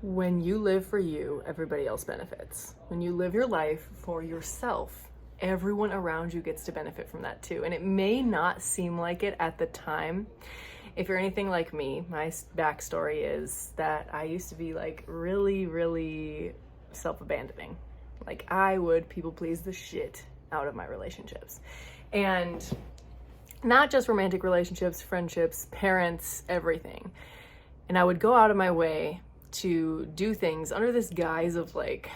When you live for you, everybody else benefits. When you live your life for yourself, everyone around you gets to benefit from that too. And it may not seem like it at the time. If you're anything like me, my backstory is that I used to be like really self-abandoning. Like I would people please the shit out of my relationships. And not just romantic relationships, friendships, parents, everything. And I would go out of my way to do things under this guise of like,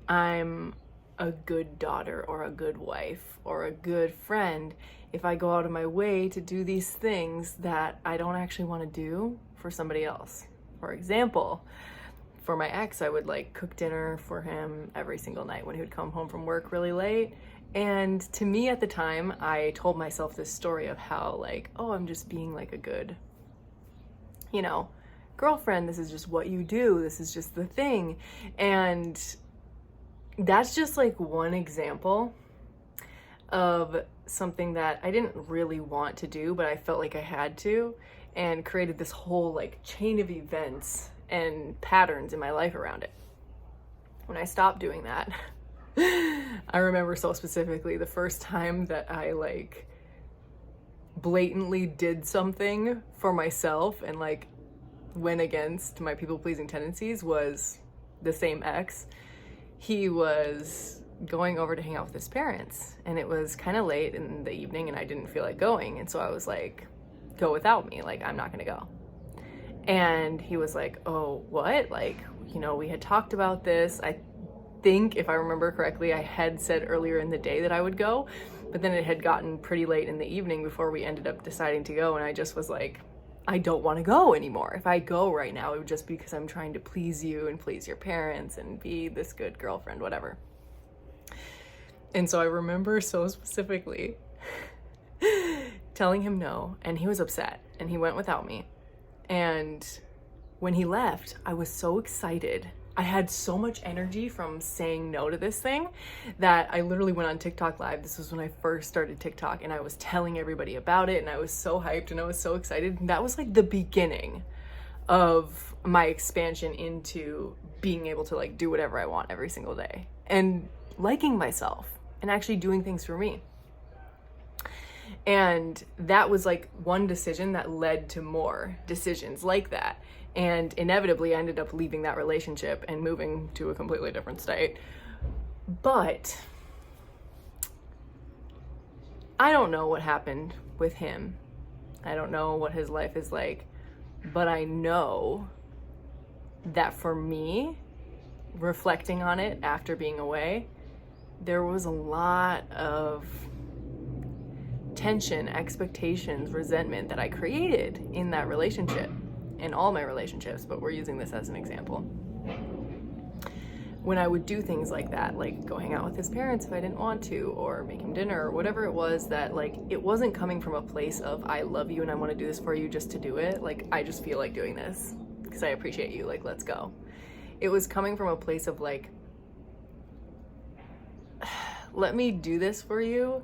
I'm a good daughter or a good wife or a good friend if I go out of my way to do these things that I don't actually want to do for somebody else. For example, for my ex, I would like cook dinner for him every single night when he would come home from work really late. And to me at the time, I told myself this story of how like, oh, I'm just being like a good, girlfriend. This is just what you do. This is just the thing. And that's just like one example of something that I didn't really want to do, but I felt like I had to, and created this whole like chain of events and patterns in my life around it. When I stopped doing that, I remember so specifically the first time that I like blatantly did something for myself and like went against my people-pleasing tendencies was the same ex. He was going over to hang out with his parents, and it was kind of late in the evening and I didn't feel like going, and so I was like, go without me, like I'm not gonna go. And he was like, oh, what? Like, we had talked about this. I think if I remember correctly, I had said earlier in the day that I would go, but then it had gotten pretty late in the evening before we ended up deciding to go, and I just was like, I don't want to go anymore. If I go right now, it would just be because I'm trying to please you and please your parents and be this good girlfriend, whatever. And so I remember so specifically telling him no, and he was upset, and he went without me. And when he left, I was so excited. I had so much energy from saying no to this thing that I literally went on TikTok live. This was when I first started TikTok, and I was telling everybody about it, and I was so hyped and I was so excited. And that was like the beginning of my expansion into being able to like do whatever I want every single day and liking myself and actually doing things for me. And that was like one decision that led to more decisions like that. And inevitably I ended up leaving that relationship and moving to a completely different state. But I don't know what happened with him. I don't know what his life is like, but I know that for me, reflecting on it after being away, there was a lot of tension, expectations, resentment that I created in that relationship, in all my relationships, but we're using this as an example. When I would do things like that, like go hang out with his parents if I didn't want to, or make him dinner, or whatever it was, that like it wasn't coming from a place of I love you and I want to do this for you just to do it. Like I just feel like doing this because I appreciate you, like let's go. It was coming from a place of like, let me do this for you,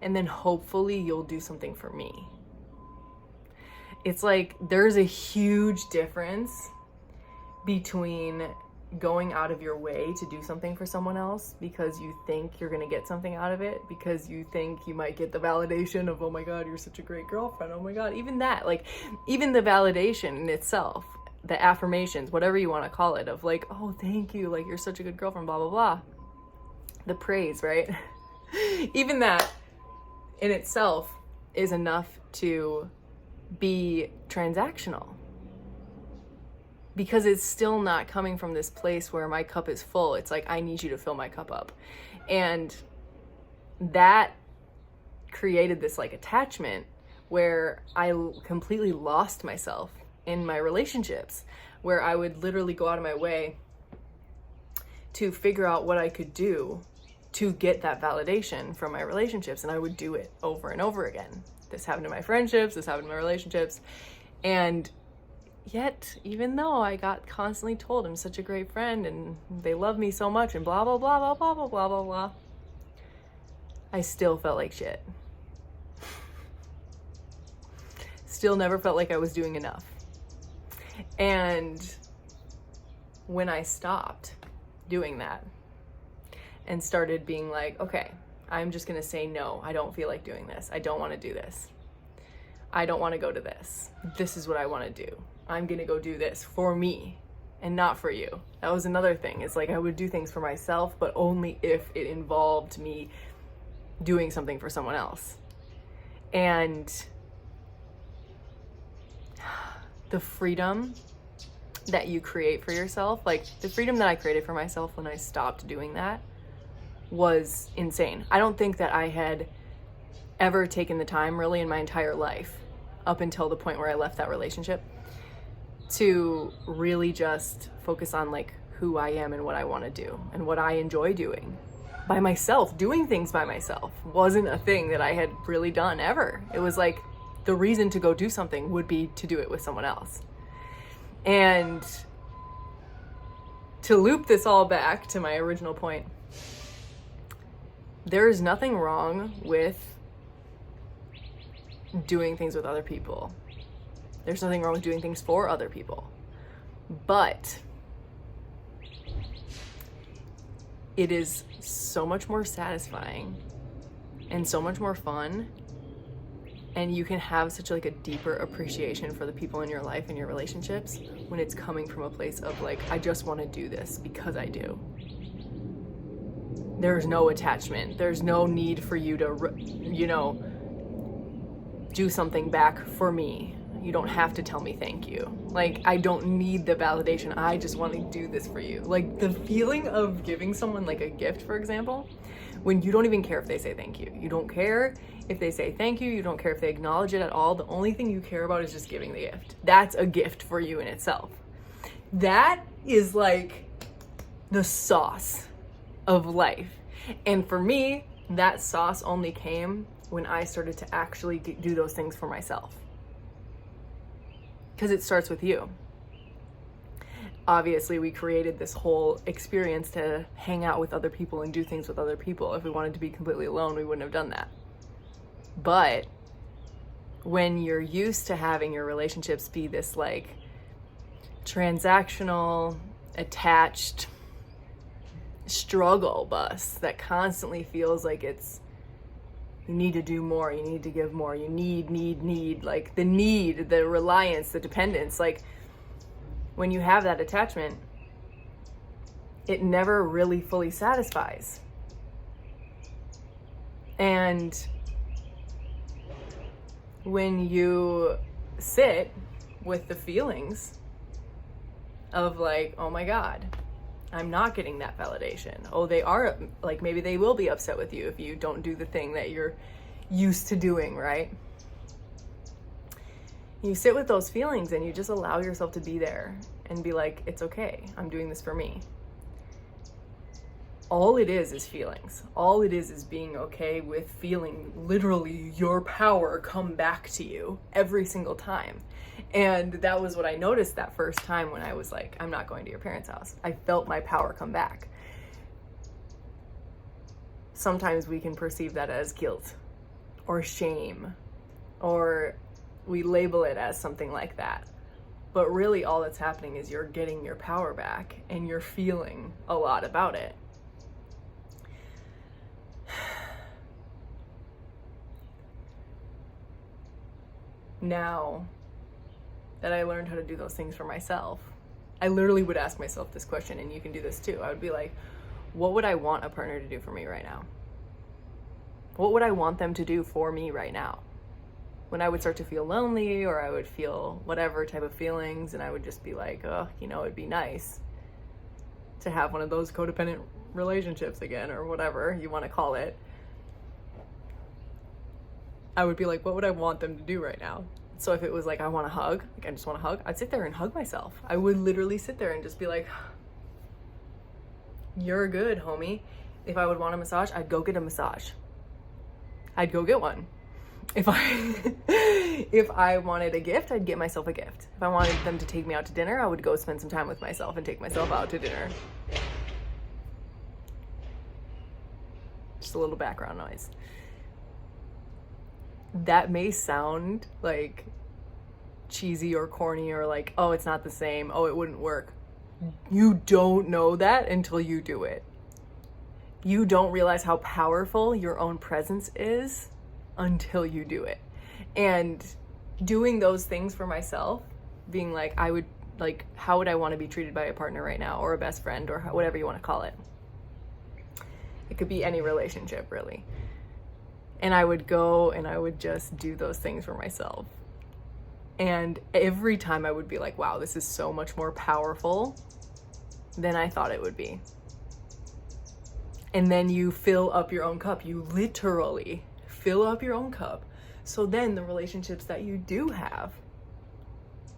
and then hopefully you'll do something for me. It's like there's a huge difference between going out of your way to do something for someone else because you think you're gonna get something out of it, because you think you might get the validation of, oh my God, you're such a great girlfriend. Oh my God, even that, like even the validation in itself, the affirmations, whatever you want to call it, of like, oh, thank you, like you're such a good girlfriend, blah, blah, blah. The praise, right? Even that in itself is enough to be transactional, because it's still not coming from this place where my cup is full. It's like, I need you to fill my cup up. And that created this like attachment where I completely lost myself in my relationships, where I would literally go out of my way to figure out what I could do to get that validation from my relationships. And I would do it over and over again. This happened in my friendships, this happened in my relationships. And yet, even though I got constantly told I'm such a great friend and they love me so much and blah, blah, blah, blah, blah, blah, blah, blah, blah, I still felt like shit. Still never felt like I was doing enough. And when I stopped doing that and started being like, okay, I'm just gonna say no, I don't feel like doing this. I don't wanna do this. I don't wanna go to this. This is what I wanna do. I'm gonna go do this for me and not for you. That was another thing. It's like I would do things for myself, but only if it involved me doing something for someone else. And the freedom that you create for yourself, like the freedom that I created for myself when I stopped doing that was insane. I don't think that I had ever taken the time really in my entire life up until the point where I left that relationship to really just focus on like who I am and what I want to do and what I enjoy doing by myself. Doing things by myself wasn't a thing that I had really done ever. It was like the reason to go do something would be to do it with someone else. And to loop this all back to my original point, there is nothing wrong with doing things with other people. There's nothing wrong with doing things for other people. But it is so much more satisfying and so much more fun, and you can have such like a deeper appreciation for the people in your life and your relationships when it's coming from a place of like, I just want to do this because I do. There's no attachment. There's no need for you to, do something back for me. You don't have to tell me thank you. Like, I don't need the validation. I just want to do this for you. Like, the feeling of giving someone like a gift, for example, when you don't even care if they say thank you. You don't care if they say thank you. You don't care if they acknowledge it at all. The only thing you care about is just giving the gift. That's a gift for you in itself. That is like the sauce of life. And for me, that sauce only came when I started to actually do those things for myself. Because it starts with you. Obviously, we created this whole experience to hang out with other people and do things with other people. If we wanted to be completely alone, we wouldn't have done that. But when you're used to having your relationships be this like transactional, attached struggle bus that constantly feels like it's, you need to do more, you need to give more, you need, like the need, the reliance, the dependence. Like when you have that attachment, it never really fully satisfies. And when you sit with the feelings of like, oh my God, I'm not getting that validation. Oh, they are, like, maybe they will be upset with you if you don't do the thing that you're used to doing, right? You sit with those feelings and you just allow yourself to be there and be like, it's okay, I'm doing this for me. All it is feelings. All it is being okay with feeling literally your power come back to you every single time. And that was what I noticed that first time when I was like, I'm not going to your parents' house. I felt my power come back. Sometimes we can perceive that as guilt or shame, or we label it as something like that. But really all that's happening is you're getting your power back and you're feeling a lot about it. Now that I learned how to do those things for myself, I literally would ask myself this question, and you can do this too. I would be like, what would I want a partner to do for me right now? What would I want them to do for me right now? When I would start to feel lonely, or I would feel whatever type of feelings, and I would just be like, oh, it'd be nice to have one of those codependent relationships again, or whatever you want to call it. I would be like, what would I want them to do right now? So if it was like, I want a hug, like I just want a hug, I'd sit there and hug myself. I would literally sit there and just be like, you're good, homie. If I would want a massage, I'd go get a massage. I'd go get one. If I wanted a gift, I'd get myself a gift. If I wanted them to take me out to dinner, I would go spend some time with myself and take myself out to dinner. Just a little background noise. That may sound like cheesy or corny or like, oh, it's not the same, oh, it wouldn't work. You don't know that until you do it. You don't realize how powerful your own presence is until you do it. And doing those things for myself, being like, how would I want to be treated by a partner right now, or a best friend, or whatever you want to call it. It could be any relationship, really. And I would go and I would just do those things for myself. And every time I would be like, wow, this is so much more powerful than I thought it would be. And then you fill up your own cup. You literally fill up your own cup. So then the relationships that you do have,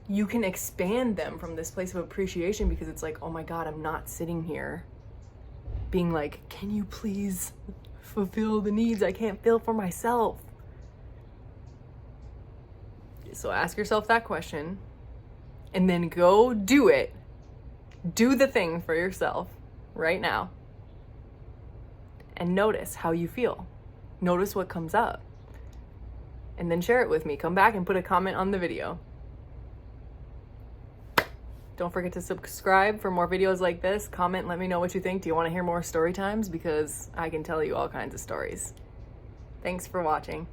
you can expand them from this place of appreciation, because it's like, oh my God, I'm not sitting here being like, can you please fulfill the needs I can't fill for myself? So ask yourself that question and then go do it. Do the thing for yourself right now. And notice how you feel. Notice what comes up. And then share it with me. Come back and put a comment on the video. Don't forget to subscribe for more videos like this. Comment, let me know what you think. Do you want to hear more story times? Because I can tell you all kinds of stories. Thanks for watching.